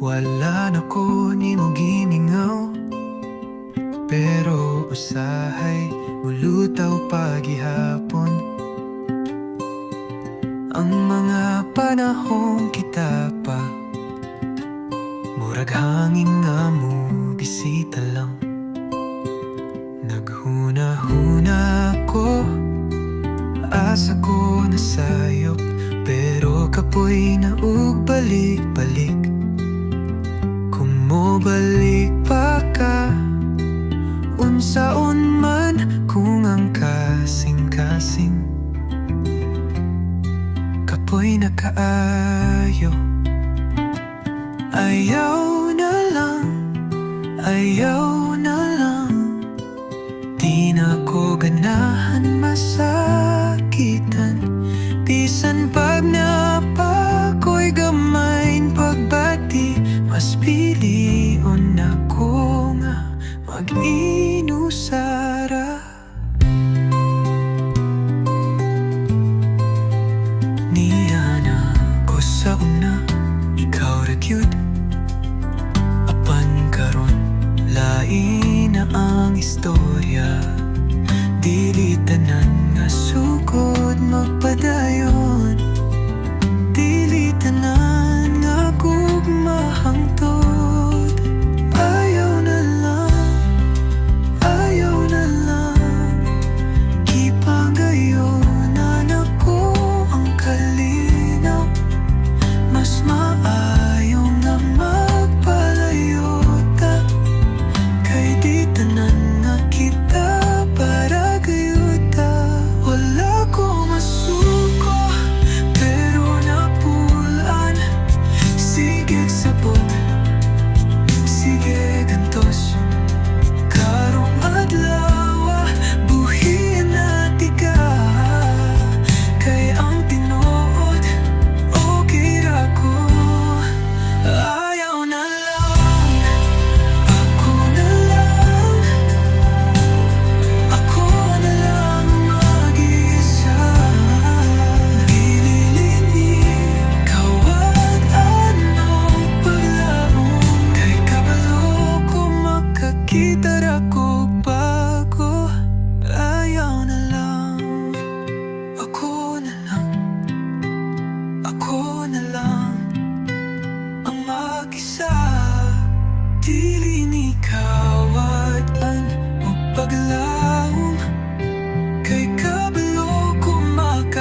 Wala na ko ni mo gimingaw, pero usahay mulutaw pagihapon. Ang mga panahon kita pa murag hangin nga mo bisita lang. Naghuna-huna ko, asa ko nasayop, pero kapoy na ug balik-balik. Kung mo balik pa ka, unsaon man kung ang kasing-kasing kapoy na kaayo. Ayaw na lang, ayaw na lang, di na ko ganahan masakitan. Bisan pag napa ko'y gamayn pagbati, mas